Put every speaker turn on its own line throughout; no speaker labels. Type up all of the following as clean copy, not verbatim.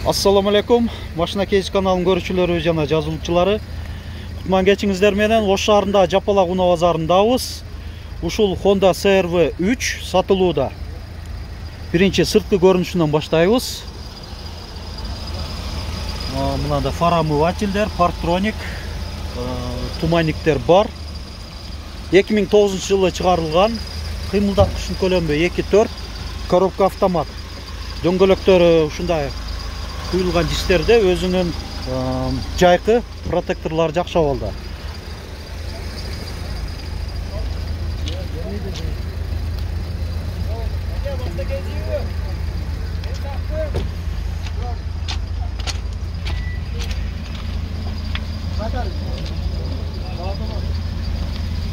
Assalamu alaikum. Машина кейс каналының көрүүчүлөрү жана жазылуучулары. Кутман кечиңиздер менен Ош шаарында Жапалак унаа базарындабыз. Ушул Honda CR-V 3 сатылууда. Биринчи сырткы көрүнүшүнөн баштайбыз. Мынада фара омывательдер, парктроник, туманниктер бар. 2009 жылы чыгарылган. Кыймылдаткычтын көлөмү 2.4, коробка автомат. Дөңгөлөктөрү ушундай куюлган дистерде өзүнүн жайкы протекторлору жакшы болду.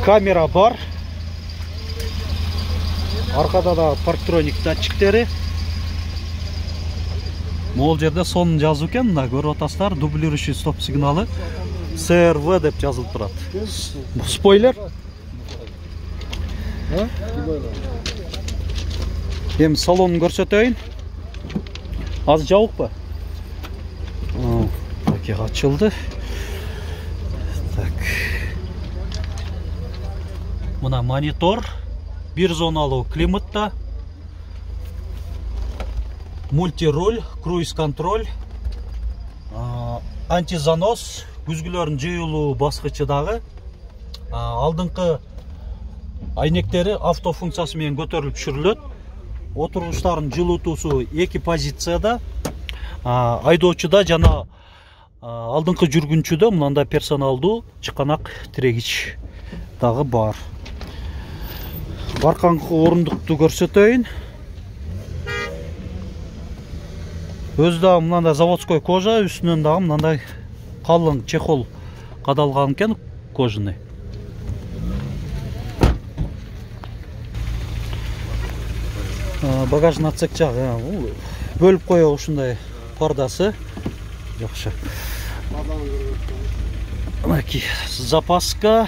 Камера бар. Аркада да парктроник датчиктери. Мол жерде сонун жазуу экен, мына көрүп атасыздар, дублирующий стоп сигналы CR-V деп жазылып турат. Спойлер. Эми салонун көрсөтөйүн. Азыр жабыкпы? Так, ачылды. Так. Мына монитор, бир зоналуу климатта. Мультируль, круиз-контроль, антизанос, күзгүлөрүн жыюлуу баскычы дагы. Алдыңкы айнектери автофункциясы менен көтөрүлүп түшүрүлөт. Отургучтардын жылытуусу эки позицияда. Айдоочуда жана алдыңкы жүргүнчүдө мындай персоналдуу чыканак тирегич дагы бар. Аркаңкы орундукту көрсөтөйүн. Өзі да мынандай заводской кожа, үстінен дағы мынандай қалың чехол қадалған екен кожаны. Багажный отсек жағы бөліп қоя ушундай пардасы. Жақшы. Запаска,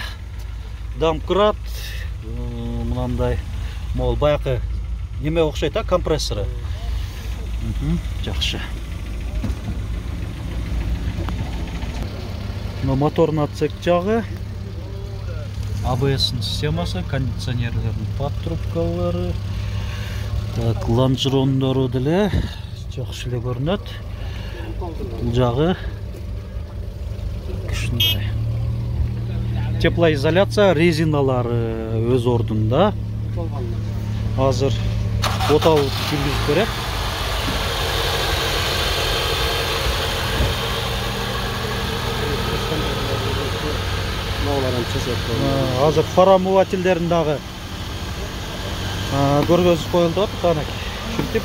домкрат, мынандай мол баяқы неме оқшайта компрессоры. Жақшы. Моторный отсек жағы, ABS системасы, кондиционерлердің патрубкалары, лонжерондору деле жақшы эле көрүнөт. Бул жағы күшүндөй. Теплоизоляция резиналары өз ордунда. Азыр оталып жүргүзүп берет. Азыр фара омывательдерин дагы көргөзүп коюлду атып, ушинтип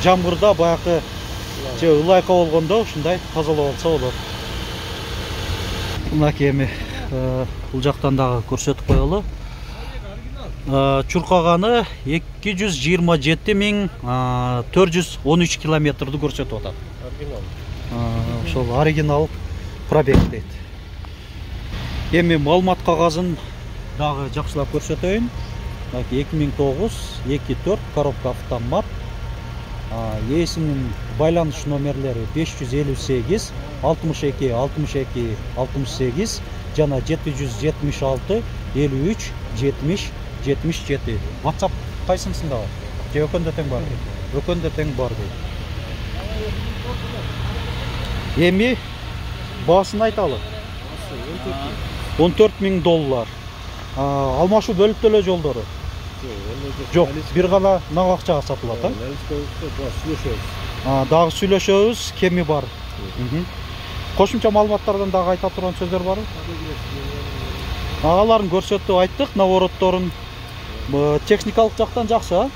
жамгырда баягы же ылайка болгондо ушундай тазалап алса болот. Мынакей эми бул жактан дагы көрсөтүп коелу. Чуркаганы 227.413 километрди көрсөтүп атат. Ошол оригинал пробег дейт. Эми маалымат кагазын дагы жакшылап көрсөтөйүн. 2009 2.4 коробка автомат. Ээсинин байланыш номерлери 558 62 62 68 жана 776 53 70 77. WhatsApp кайсынсында бар? Же өкөндө тең бар? Өкөндө тең бар дейт. Эми баасын айталы. $14.000. Алмашу бөлүп төлөө жолдору? Жок, бир гана нак акчага сатылат, Дагы сүйлөшөбүз, кеми бар. Кошумча маалыматтардан дагы айта турган сөздөр барбы? Аларын көрсөтүп айттык, наворотторун техникалык жактан жакшы,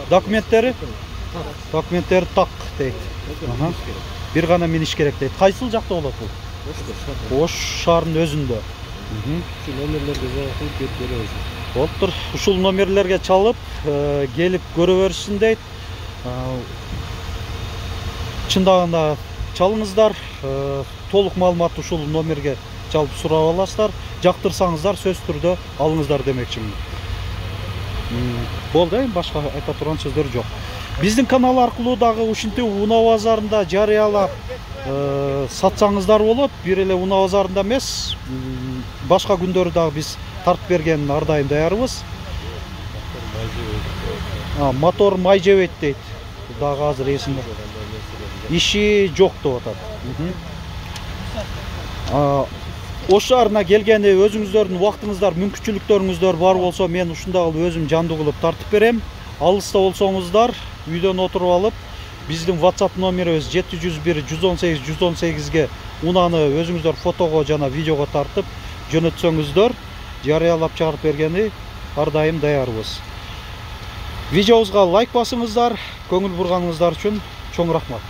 Документтери так дейт. Бир гана миниш керек дейт. Кайсыл жакта болот бул? Ош шаарынын өзүндө. Ушул номерлерге кылып кетип беребиз. Болуптур. Ушул номерлерге чалып, келип көрө беришсин дейт. Чындагында чалыңыздар, толук маалымат ушул номерге чалып сурап аласыздар. Жактырсаңыздар сөз түрдө алыңыздар демекчимин. Болды, башка айта турган сөздөр жок. Биздин канал аркылуу дагы ушинтип унаа базарында жарыялап сатсаңыздар болот. Бир эле унаа базарында эмес, башка күндөрү дагы биз тартып берген ар дайым даярбыз. Мотор май жебейт дейт. Дагы азыр эсимде. Иши жок деп атат. Ош шаарына келгенде өзүңүздөрдүн убактыңыздар, мүмкүнчүлүктөрүңүздөр бар болсо, мен ушундай кылып өзүм жандуу кылып тартып берем. Алыста болсоңуздар, үйдөн отуруп алып, биздин WhatsApp номерибиз 701 118 118ге унааны өзүңүздөр фотого жана видеого тартып жөнөтсөңүздөр, жарыялап чыгарып бергени ар дайым даярбыз. Видеобузга лайк басыңыздар, көңүл бурганыңыздар үчүн чоң рахмат.